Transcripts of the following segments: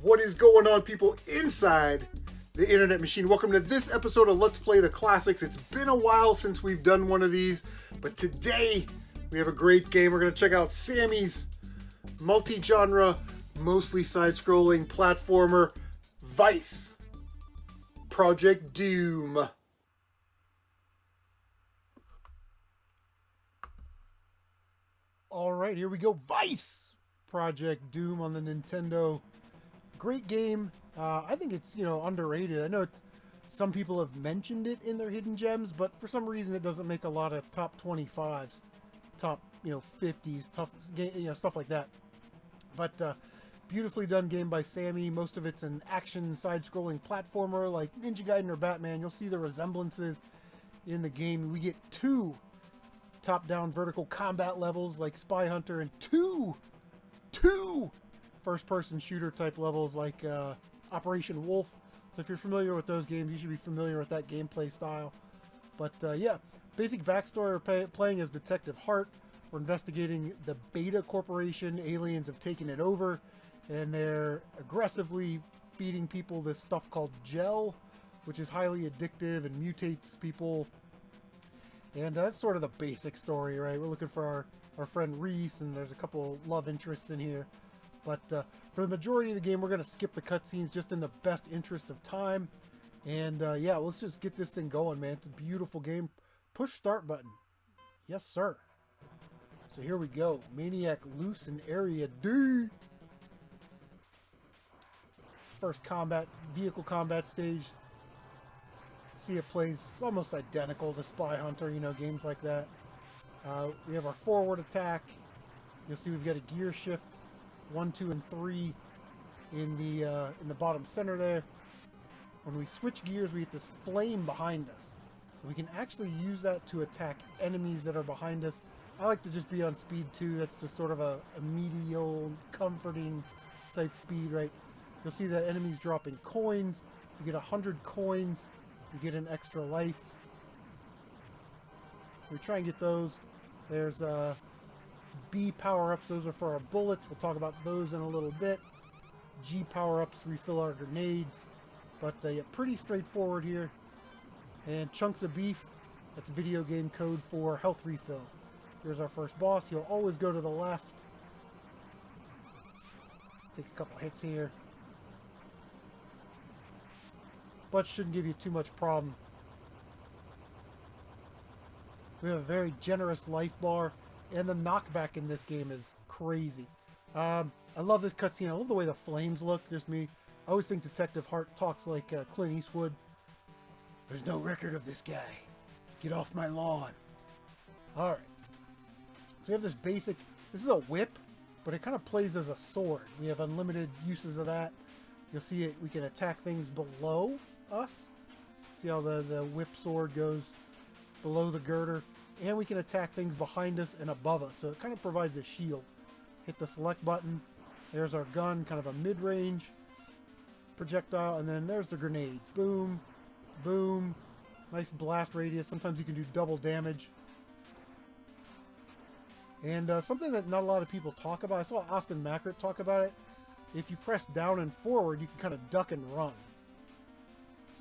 What is going on, people inside the internet machine? Welcome to this episode of Let's Play the Classics. It's been a while since we've done one of these, but today we have a great game. We're going to check out Sammy's multi-genre, mostly side-scrolling platformer, Vice Project Doom. All right, here we go. Vice Project Doom on the Nintendo. Great game. I think it's, underrated. I know some people have mentioned it in their hidden gems, but for some reason it doesn't make a lot of top 25s, top, 50s, stuff like that. But beautifully done game by Sammy. Most of it's an action side-scrolling platformer like Ninja Gaiden or Batman. You'll see the resemblances in the game. We get two top-down vertical combat levels like Spy Hunter and two first-person shooter type levels like Operation Wolf. So if you're familiar with those games, you should be familiar with that gameplay style. But yeah, basic backstory, we're playing as Detective Hart. We're investigating the Beta Corporation. Aliens have taken it over, and they're aggressively feeding people this stuff called gel, which is highly addictive and mutates people. And that's sort of the basic story, right? We're looking for our friend Reese, and there's a couple love interests in here. But for the majority of the game, we're going to skip the cutscenes just in the best interest of time. And yeah, let's just get this thing going, man. It's a beautiful game. Push start button. Yes, sir. So here we go. Maniac loose in Area D. First vehicle combat stage. See, it plays almost identical to Spy Hunter, games like that. We have our forward attack. You'll see we've got a gear shift. 1, 2, and 3 in the bottom center there. When we switch gears, we get this flame behind us. We can actually use that to attack enemies that are behind us. I like to just be on speed 2. That's just sort of a medial, comforting type speed, right? You'll see the enemies dropping coins. You get 100 coins. You get an extra life. We try and get those. There's B power-ups, those are for our bullets. We'll talk about those in a little bit. G power-ups refill our grenades. But yeah, pretty straightforward here. And chunks of beef, that's video game code for health refill. Here's our first boss. He'll always go to the left. Take a couple hits here. But shouldn't give you too much problem. We have a very generous life bar. And the knockback in this game is crazy. I love this cutscene. I love the way the flames look. Just me. I always think Detective Hart talks like Clint Eastwood. There's no record of this guy. Get off my lawn. Alright. So we have this basic... This is a whip, but it kind of plays as a sword. We have unlimited uses of that. You'll see it. We can attack things below us. See how the whip sword goes below the girder. And we can attack things behind us and above us. So it kind of provides a shield. Hit the select button. There's our gun, kind of a mid-range projectile. And then there's the grenades. Boom. Boom. Nice blast radius. Sometimes you can do double damage. And something that not a lot of people talk about. I saw Austin Mackert talk about it. If you press down and forward, you can kind of duck and run.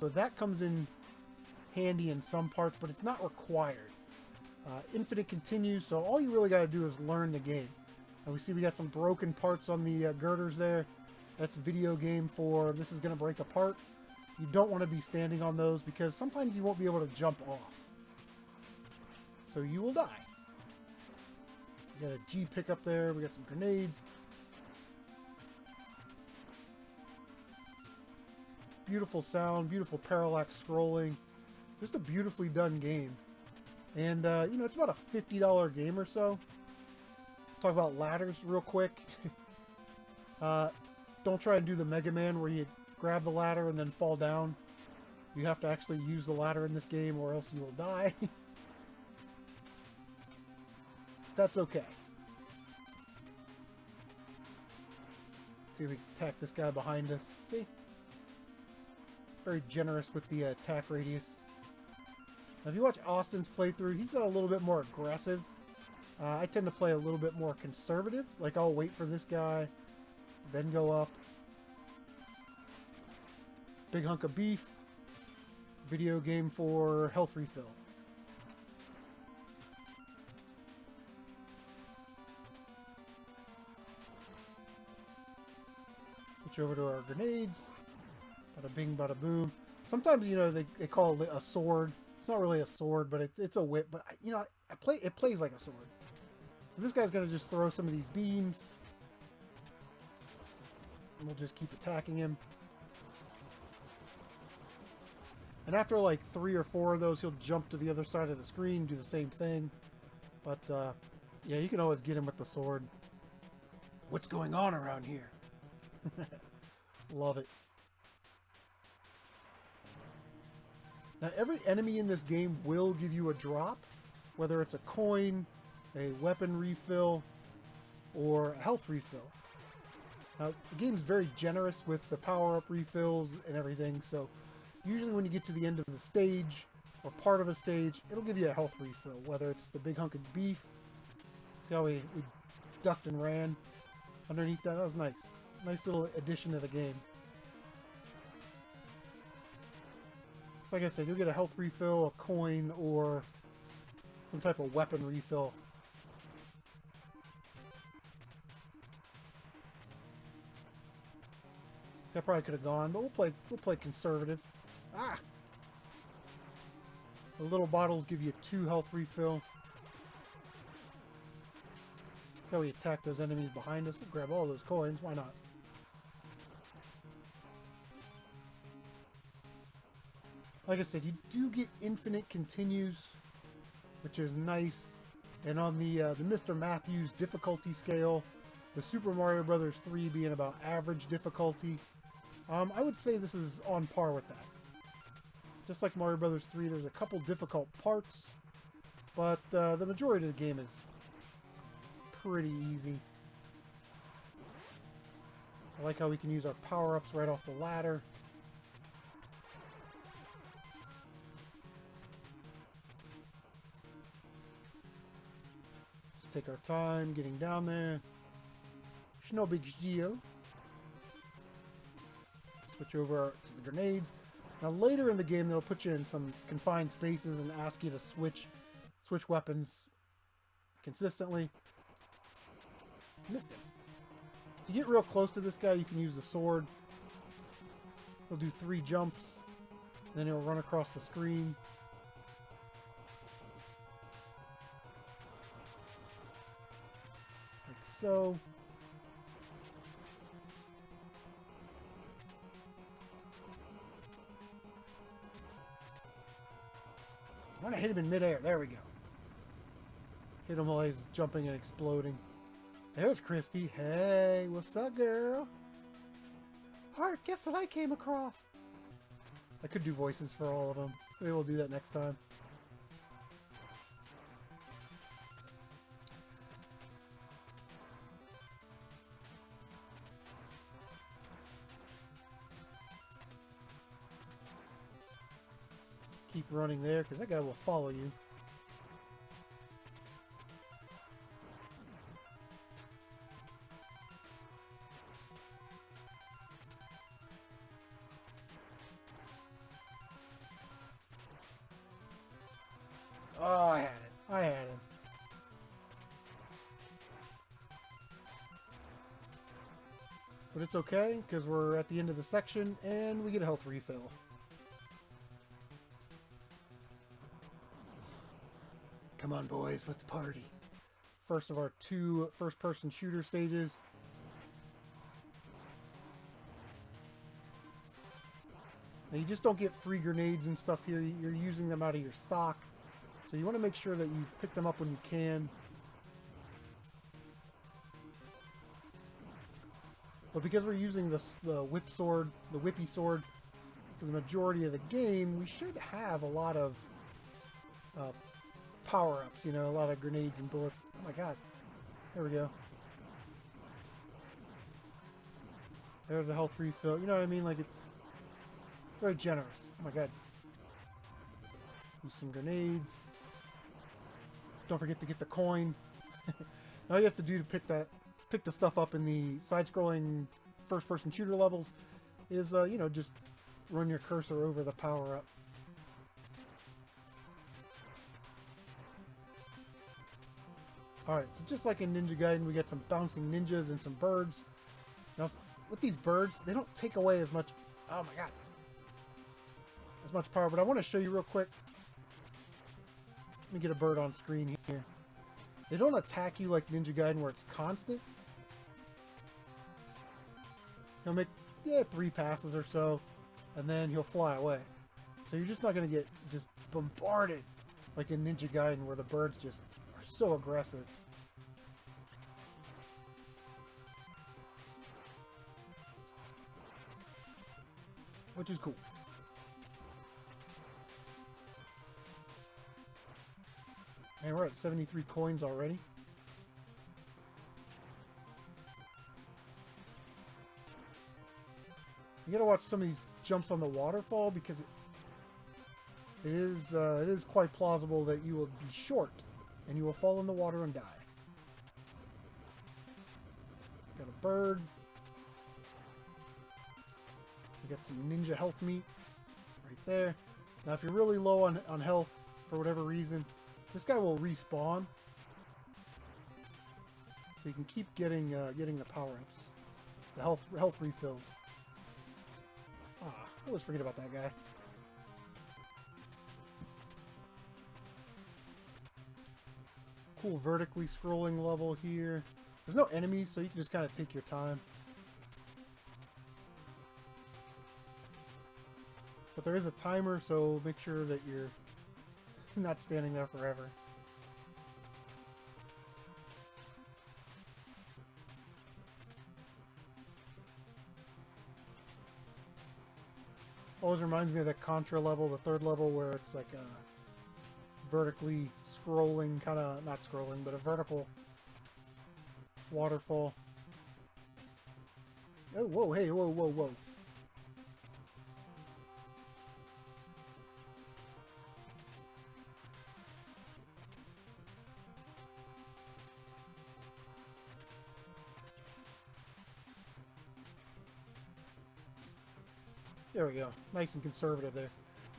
So that comes in handy in some parts, but it's not required. Infinite continues, so all you really got to do is learn the game. And we see we got some broken parts on the girders there. That's video game for this is going to break apart. You don't want to be standing on those because sometimes you won't be able to jump off. So you will die. We got a G pickup there. We got some grenades. Beautiful sound, beautiful parallax scrolling. Just a beautifully done game. And, it's about a $50 game or so. Talk about ladders real quick. Don't try and do the Mega Man where you grab the ladder and then fall down. You have to actually use the ladder in this game or else you will die. That's okay. See if we can attack this guy behind us. See? Very generous with the attack radius. Now, if you watch Austin's playthrough, he's a little bit more aggressive. I tend to play a little bit more conservative. Like, I'll wait for this guy, then go up. Big hunk of beef. Video game for health refill. Switch over to our grenades. Bada bing, bada boom. Sometimes, you know, they call it a sword. It's not really a sword, but it's a whip. But, you know, it plays like a sword. So this guy's going to just throw some of these beams. And we'll just keep attacking him. And after like 3 or 4 of those, he'll jump to the other side of the screen, do the same thing. But, yeah, you can always get him with the sword. What's going on around here? Love it. Now, every enemy in this game will give you a drop, whether it's a coin, a weapon refill, or a health refill. Now, the game's very generous with the power-up refills and everything, so usually when you get to the end of the stage, or part of a stage, it'll give you a health refill, whether it's the big hunk of beef. See how we ducked and ran underneath that? That was nice. Nice little addition to the game. So like I said, you'll get a health refill, a coin, or some type of weapon refill. See, I probably could have gone, but we'll play conservative. Ah! The little bottles give you 2 health refill. That's how we attack those enemies behind us. We'll grab all those coins, why not? Like I said, you do get infinite continues, which is nice. And on the MrMatthews difficulty scale, with Super Mario Bros. 3 being about average difficulty, I would say this is on par with that. Just like Mario Bros. 3, there's a couple difficult parts, but the majority of the game is pretty easy. I like how we can use our power-ups right off the ladder. Just take our time getting down there. It's no big deal. Switch over to the grenades. Now later in the game, they'll put you in some confined spaces and ask you to switch weapons consistently. Missed it. If you get real close to this guy, you can use the sword. He'll do 3 jumps, then he'll run across the screen. Like so. I want to hit him in midair. There we go. Hit him while he's jumping and exploding. There's Christy. Hey, what's up, girl? Hart, guess what I came across? I could do voices for all of them. Maybe we'll do that next time. Keep running there, because that guy will follow you. Oh, I had it. I had him. But it's okay, because we're at the end of the section, and we get a health refill. Come on, boys, let's party. First of our 2 first-person shooter stages. Now, you just don't get free grenades and stuff here. You're using them out of your stock. So you want to make sure that you pick them up when you can. But because we're using the whip sword, the whippy sword, for the majority of the game, we should have a lot of power-ups, you know, a lot of grenades and bullets. Oh my god. There we go. There's a health refill. You know what I mean? Like, it's very generous. Oh my god. Use some grenades. Don't forget to get the coin. All you have to do to pick the stuff up in the side-scrolling first-person shooter levels is, you know, just run your cursor over the power-up. Alright, so just like in Ninja Gaiden, we get some bouncing ninjas and some birds. Now, with these birds, they don't take away as much... Oh my god. As much power, but I want to show you real quick. Let me get a bird on screen here. They don't attack you like Ninja Gaiden where it's constant. He'll make, 3 passes or so, and then he'll fly away. So you're just not going to get just bombarded like in Ninja Gaiden where the birds just are so aggressive. Which is cool. And we're at 73 coins already. You gotta watch some of these jumps on the waterfall because it is quite plausible that you will be short and you will fall in the water and die. Got a bird. We got some ninja health meat right there. Now if you're really low on health for whatever reason, this guy will respawn. So you can keep getting the power-ups. The health refills. I always forget about that guy. Cool vertically scrolling level here. There's no enemies, so you can just kind of take your time. But there is a timer, so make sure that you're not standing there forever. Always reminds me of that Contra level, the 3rd level, where it's like a vertically scrolling, kind of, not scrolling, but a vertical waterfall. Oh, whoa, hey, whoa, whoa, whoa. There we go. Nice and conservative there.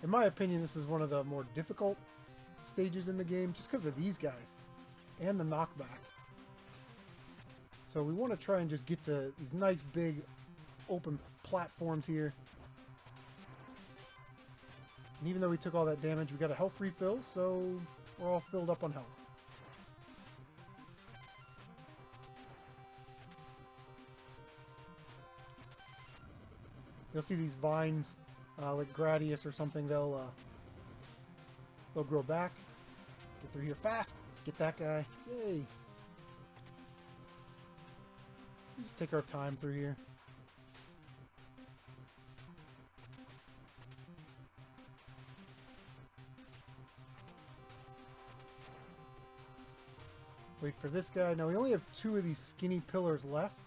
In my opinion, this is one of the more difficult stages in the game, just because of these guys and the knockback. So we want to try and just get to these nice big open platforms here. And even though we took all that damage, we got a health refill, so we're all filled up on health. You'll see these vines, like Gradius or something, they'll grow back. Get through here fast. Get that guy. Yay. Just take our time through here. Wait for this guy. Now we only have 2 of these skinny pillars left.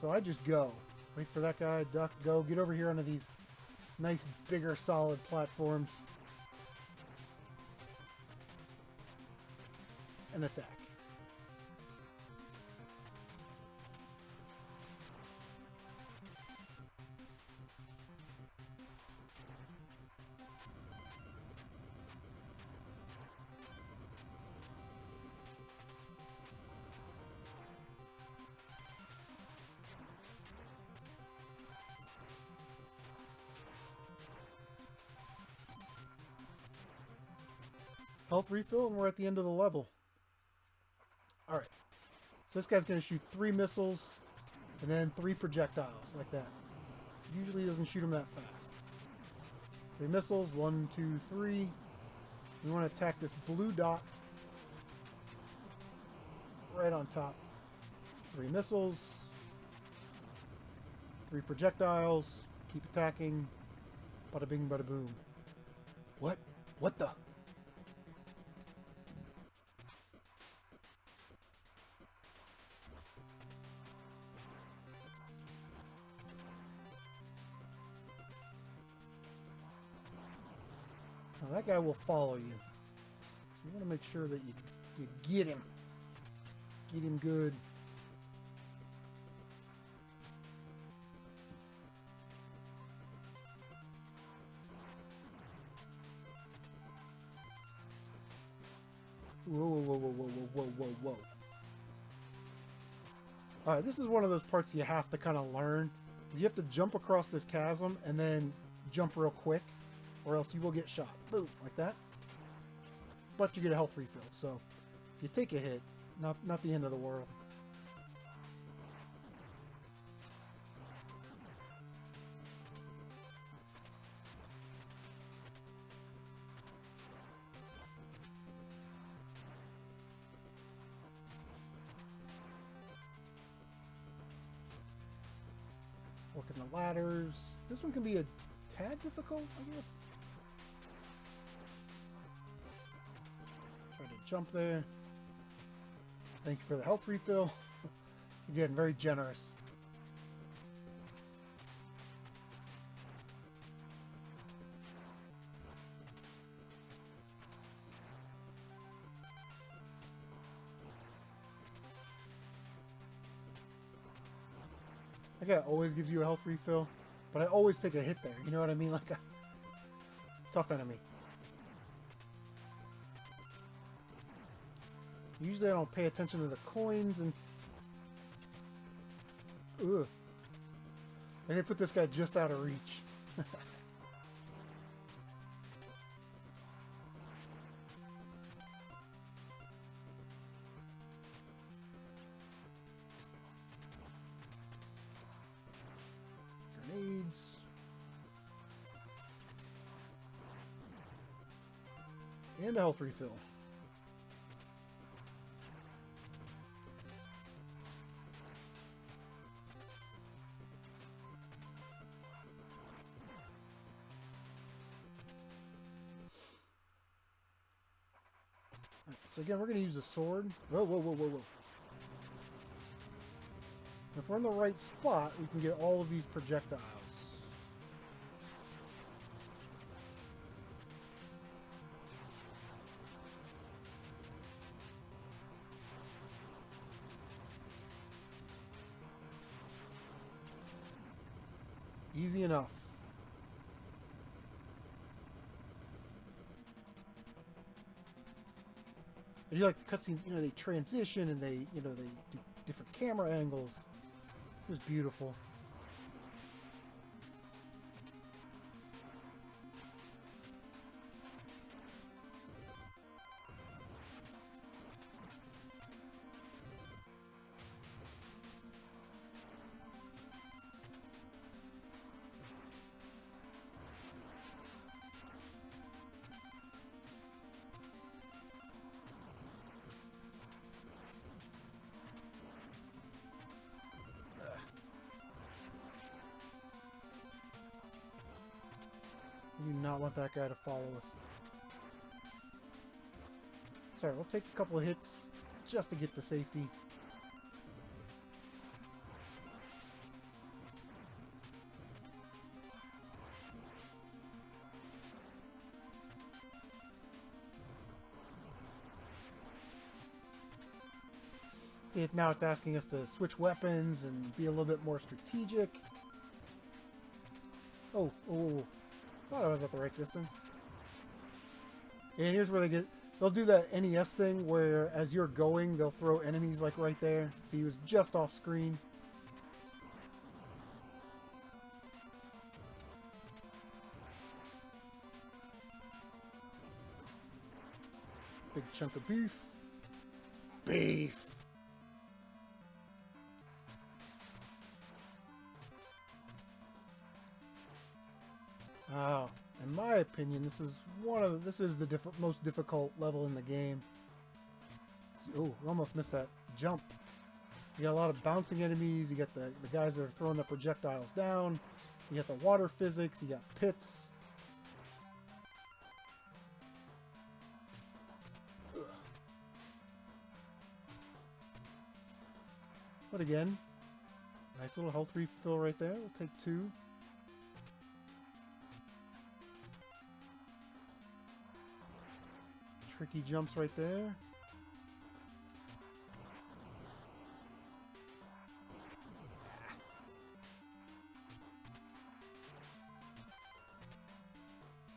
So I just go. Wait for that guy, duck, go. Get over here onto these nice, bigger, solid platforms. And attack. Health refill, and we're at the end of the level. Alright. So this guy's going to shoot 3 missiles, and then 3 projectiles, like that. Usually doesn't shoot them that fast. 3 missiles, 1, 2, 3. We want to attack this blue dot right on top. 3 missiles, 3 projectiles. Keep attacking. Bada bing, bada boom. What? What the? Now that guy will follow you. You want to make sure that you get him. Get him good. Whoa, whoa, whoa, whoa, whoa, whoa, whoa, whoa. Alright, this is one of those parts you have to kind of learn. You have to jump across this chasm and then jump real quick, or else you will get shot. Boom, like that. But you get a health refill, so you take a hit, not the end of the world. Working the ladders. This one can be a tad difficult, I guess. Try to jump there. Thank you for the health refill. Again, very generous. Like it always gives you a health refill, but I always take a hit there. You know what I mean? Like a tough enemy. Usually I don't pay attention to the coins and... Ugh. And they put this guy just out of reach. Grenades. And a health refill. So again, we're going to use a sword. Whoa, whoa, whoa, whoa, whoa. If we're in the right spot, we can get all of these projectiles. Easy enough. I do like the cutscenes, you know, they transition and they, you know, they do different camera angles. It was beautiful. We do not want that guy to follow us. Sorry, we'll take a couple of hits just to get to safety. See, now it's asking us to switch weapons and be a little bit more strategic. Oh, oh. Thought I was at the right distance. And here's where they'll do that NES thing where as you're going, they'll throw enemies like right there. See, he was just off screen. Big chunk of beef. Beef! Oh, in my opinion, this is the most difficult level in the game. Oh, we almost missed that jump. You got a lot of bouncing enemies. You got the guys that are throwing the projectiles down. You got the water physics. You got pits. Ugh. But again, nice little health refill right there. We'll take 2. Tricky jumps right there.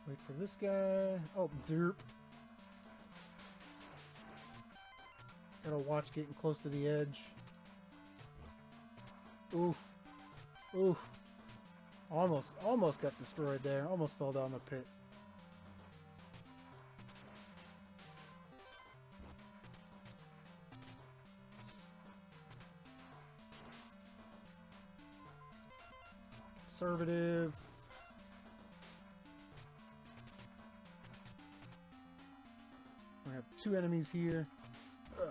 Wait for this guy. Oh, derp. Gotta watch getting close to the edge. Oof. Oof. Almost got destroyed there. Almost fell down the pit. Conservative. We have two enemies here. Ugh.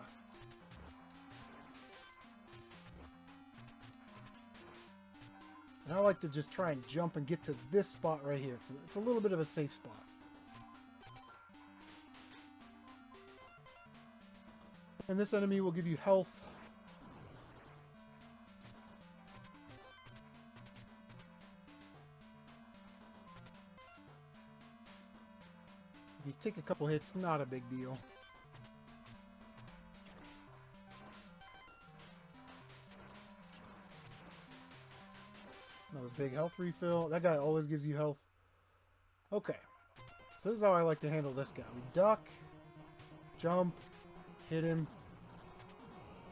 And I like to just try and jump and get to this spot right here. It's a little bit of a safe spot. And this enemy will give you health. If you take a couple hits, not a big deal. Another big health refill. That guy always gives you health. Okay. So this is how I like to handle this guy. We duck, jump, hit him,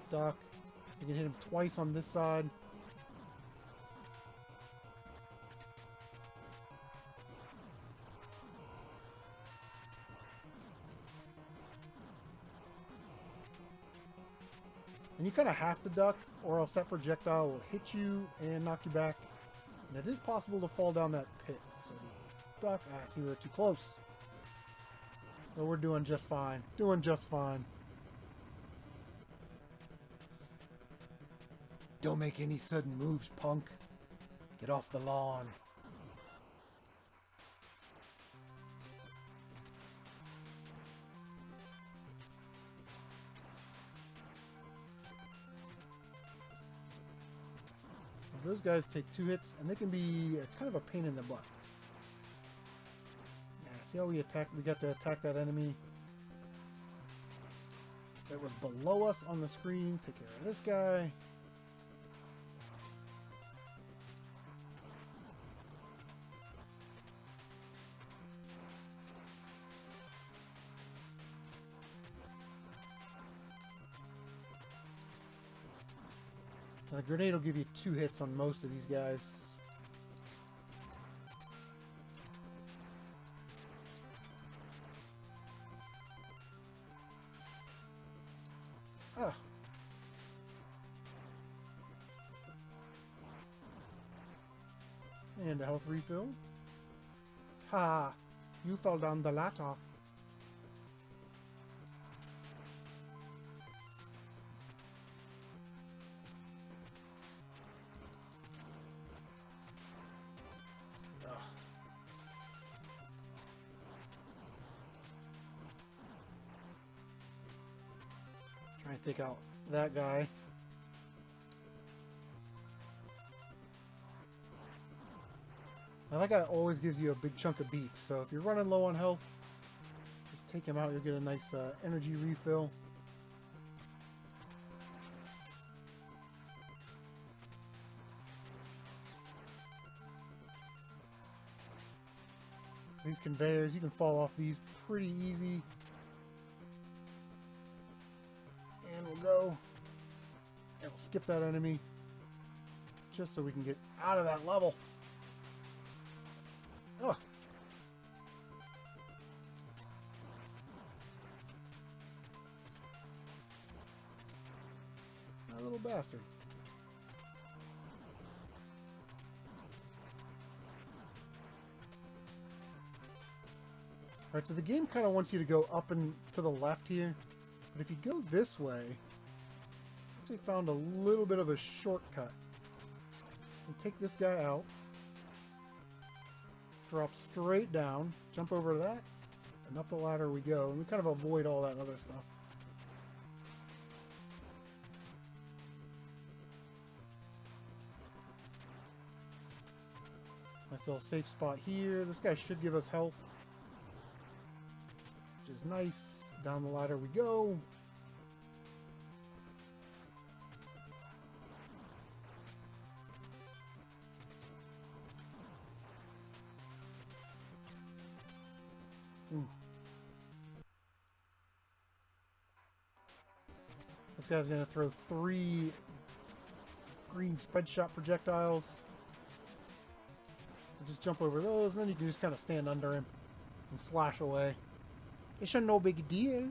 duck. You can hit him twice on this side. And you kind of have to duck, or else that projectile will hit you and knock you back. And it is possible to fall down that pit. So duck. Ah, see, we're too close. So we're doing just fine. Doing just fine. Don't make any sudden moves, punk. Get off the lawn. Those guys take 2 hits, and they can be kind of a pain in the butt. Yeah, see how we attack? We got to attack that enemy that was below us on the screen. Take care of this guy. The grenade will give you 2 hits on most of these guys. Ah. And a health refill. Ha! You fell down the ladder. Try and take out that guy. Now that guy always gives you a big chunk of beef, so if you're running low on health, just take him out, you'll get a nice energy refill. These conveyors, you can fall off these pretty easy. And we'll go, and we'll skip that enemy, just so we can get out of that level. Ugh. That little bastard. Alright, so the game kind of wants you to go up and to the left here. But if you go this way, I actually found a little bit of a shortcut. We'll take this guy out. Drop straight down, jump over that, and up the ladder we go. And we kind of avoid all that other stuff. Nice little safe spot here. This guy should give us health, which is nice. Down the ladder we go. guy's going to throw 3 green spread shot projectiles. Just jump over those, and then you can just kind of stand under him and slash away. It's a no big deal.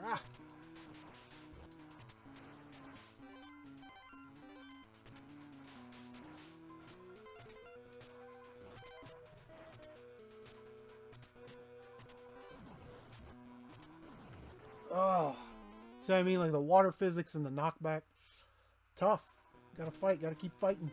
Ah. Oh, see what I mean? Like the water physics and the knockback. Tough. Gotta fight. Gotta keep fighting.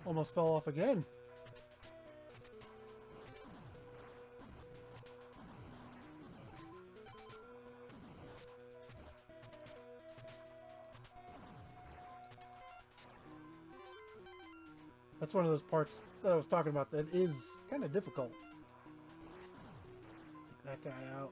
Almost fell off again. That's one of those parts that I was talking about that is kind of difficult. Take that guy out.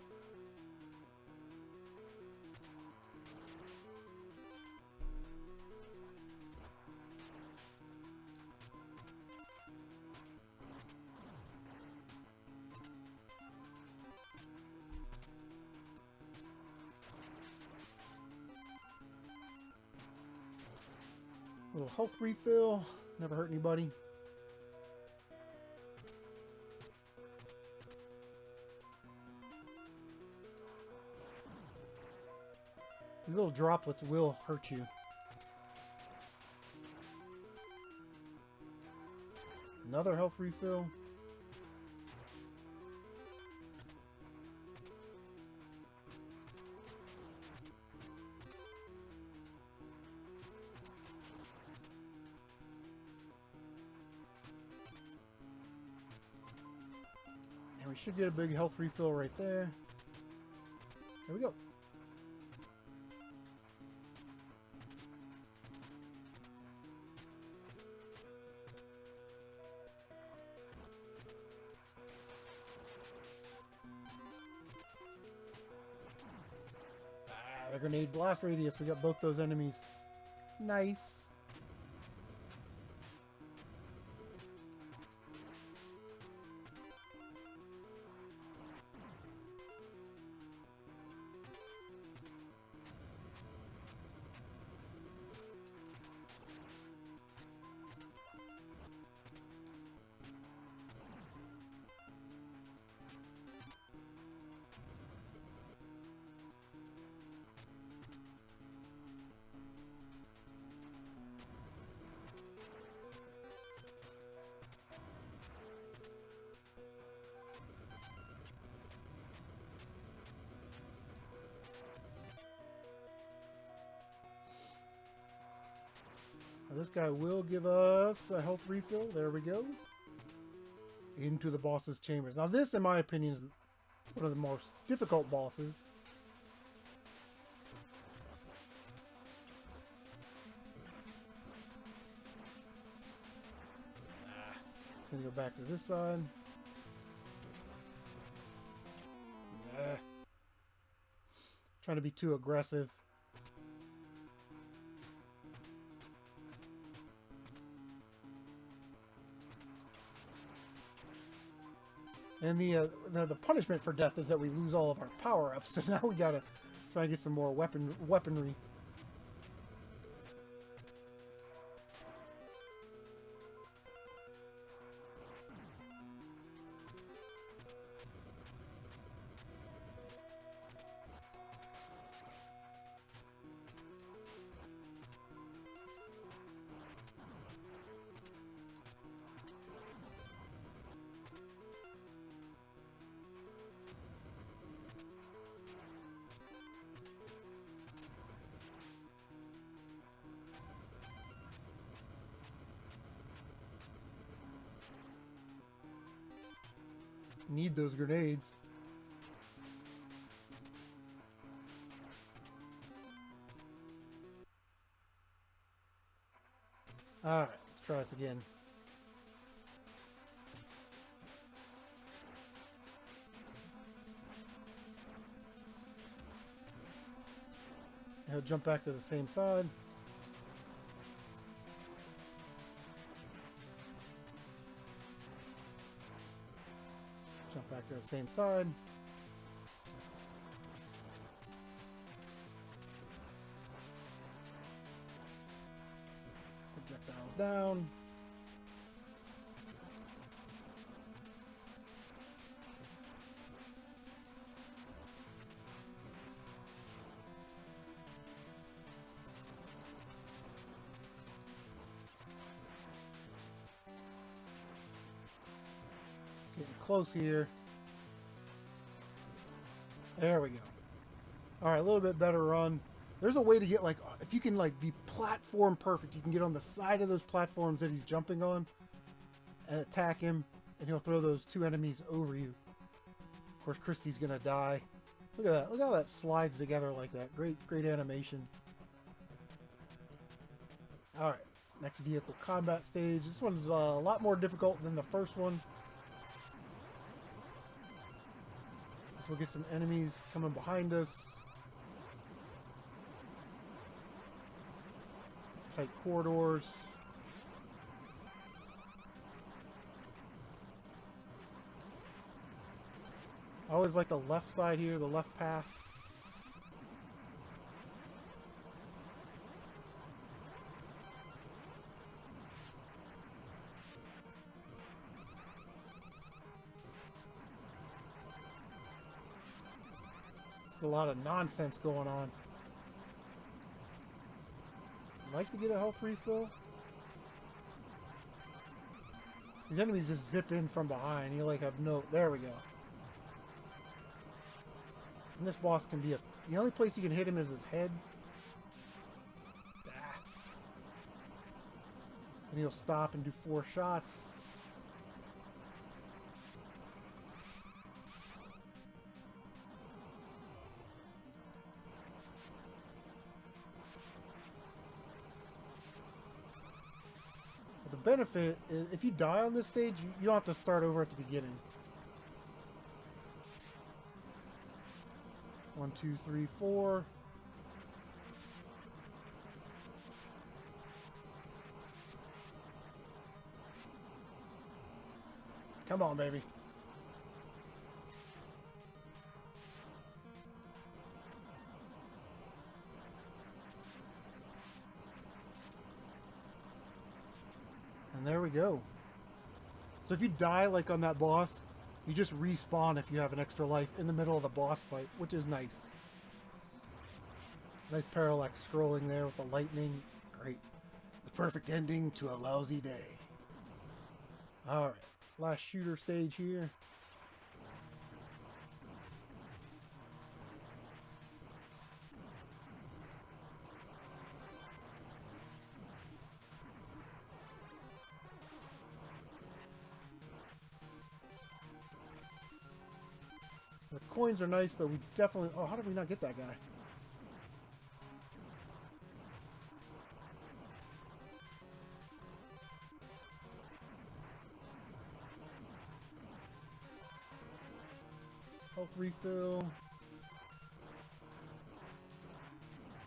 Little health refill. Never hurt anybody. These little droplets will hurt you. Another health refill. We should get a big health refill right there. There we go. Ah, the grenade blast radius. We got both those enemies. Nice. This guy will give us a health refill. There we go. Into the boss's chambers. Now this, in my opinion, is one of the most difficult bosses. It's going to go back to this side. Trying to be too aggressive. And the punishment for death is that we lose all of our power-ups, so now we gotta try and get some more weaponry. Need those grenades. Alright, let's try this again. He'll jump back to the same side. Jump back to the same side. Projectiles down. Getting close here. There we go. Alright, a little bit better run. There's a way to get, like, if you can, like, be platform perfect, you can get on the side of those platforms that he's jumping on and attack him, and he'll throw those two enemies over you. Of course, Christy's gonna die. Look at that. Look how that slides together like that. Great animation. Alright, next vehicle combat stage. This one's a lot more difficult than the first one. We'll get some enemies coming behind us. Tight corridors. I always like the left side here, the left path. A lot of nonsense going on. I'd like to get a health refill. These enemies just zip in from behind. You like have no... There we go. And this boss can be a... The only place you can hit him is his head. Ah. And he'll stop and do 4 shots. The benefit is if you die on this stage, you don't have to start over at the beginning. 1, 2, 3, 4. Come on, baby. And there we go. So if you die like on that boss, you just respawn if you have an extra life in the middle of the boss fight, which is nice. Nice parallax scrolling there with the lightning. Great. The perfect ending to a lousy day. Alright, last shooter stage here. The coins are nice, but we definitely... Oh, how did we not get that guy? Health refill.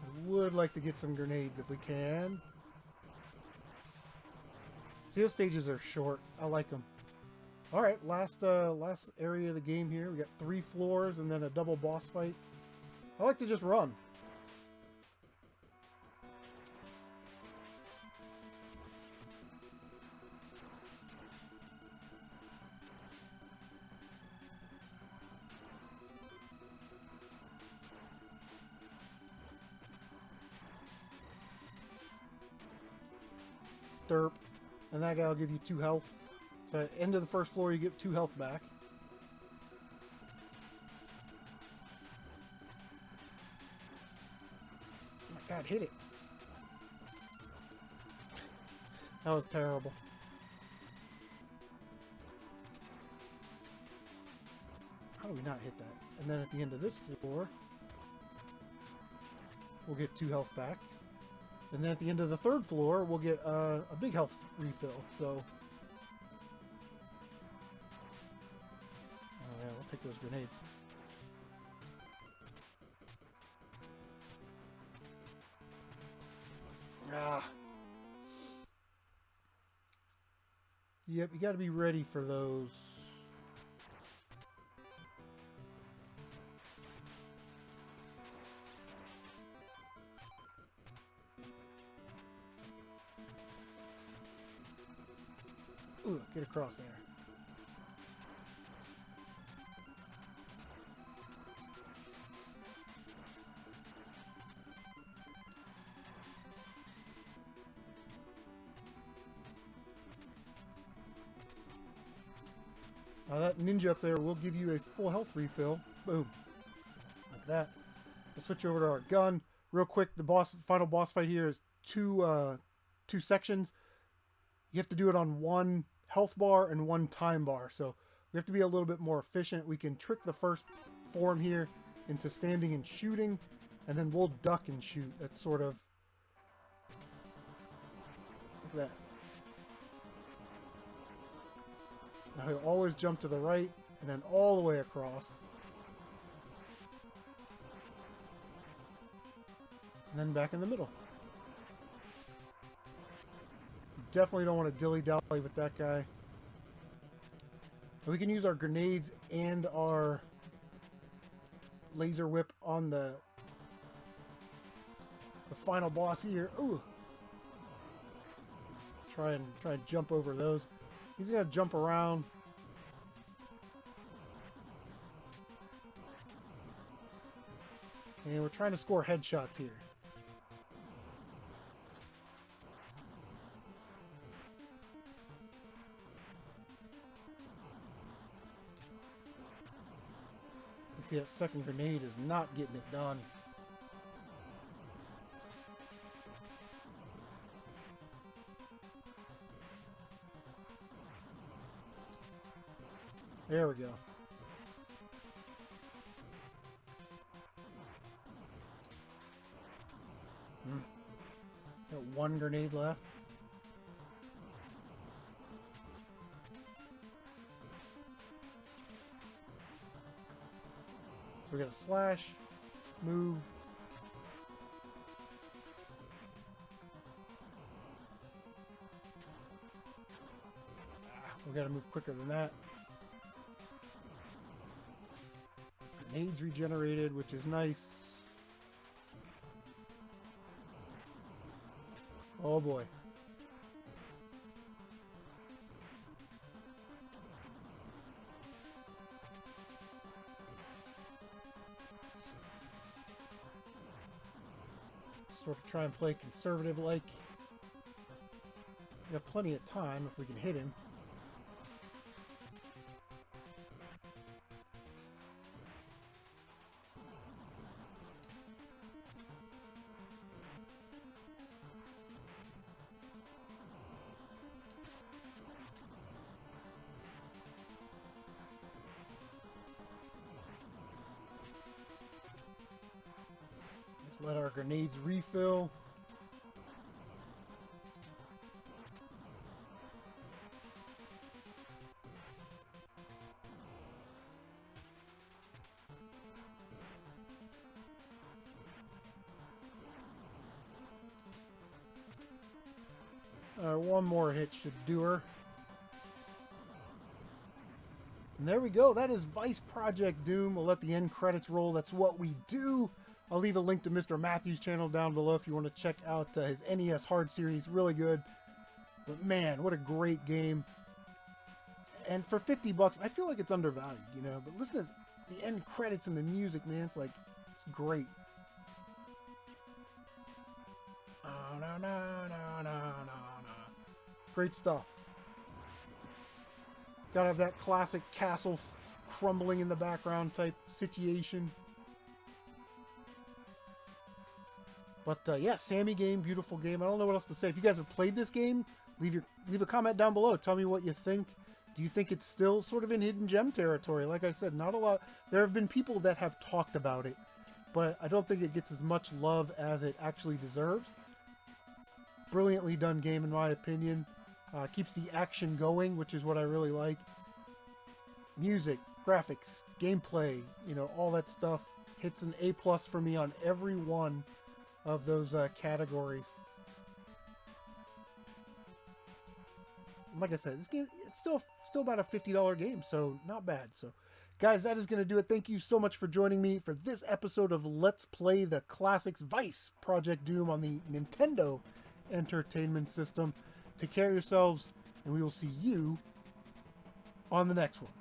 I would like to get some grenades if we can. See, those stages are short. I like them. All right, last area of the game here. We got 3 floors and then a double boss fight. I like to just run. Derp. And that guy will give you 2 health. So at the end of the first floor, you get 2 health back. Oh my god, hit it. That was terrible. How do we not hit that? And then at the end of this floor, we'll get 2 health back. And then at the end of the third floor, we'll get a big health refill. So, oh yeah, we'll take those grenades. Ah. Yep, you got to be ready for those. Ooh, get across there. That ninja up there will give you a full health refill. Boom. Like that. We'll switch over to our gun. Real quick, the final boss fight here is two sections. You have to do it on one health bar and one time bar. So we have to be a little bit more efficient. We can trick the first form here into standing and shooting, and then we'll duck and shoot. That's sort of... Look at that. Now he'll always jump to the right, and then all the way across. And then back in the middle. Definitely don't want to dilly-dally with that guy. We can use our grenades and our laser whip on the final boss here. Ooh. Try and jump over those. He's gonna jump around. And we're trying to score headshots here. You see that second grenade is not getting it done. There we go. Got one grenade left. So we got a slash, move. We gotta move quicker than that. Grenades regenerated, which is nice. Oh boy. Sort of try and play conservative like. We got plenty of time if we can hit him. Let our grenades refill. One more hit should do her. And there we go. That is Vice Project Doom. We'll let the end credits roll. That's what we do. I'll leave a link to MrMatthews' channel down below if you want to check out his NES Hard series. Really good. But man, what a great game. And for 50 bucks, I feel like it's undervalued, you know. But listen to the end credits and the music, man. It's like, it's great. Oh, no, no, no, no, no, no. Great stuff. Gotta have that classic castle crumbling in the background type situation. But yeah, Sammy game, beautiful game. I don't know what else to say. If you guys have played this game, leave a comment down below. Tell me what you think. Do you think it's still sort of in hidden gem territory? Like I said, not a lot. There have been people that have talked about it, but I don't think it gets as much love as it actually deserves. brilliantly done game in my opinion. Keeps the action going, which is what I really like. Music, graphics, gameplay, you know, all that stuff hits an A+ for me on every one of those categories. Like I said, this game, it's still about a $50 game, so not bad. So, guys, that is going to do it. Thank you so much for joining me for this episode of Let's Play the Classics Vice Project Doom on the Nintendo Entertainment System. Take care of yourselves, and we will see you on the next one.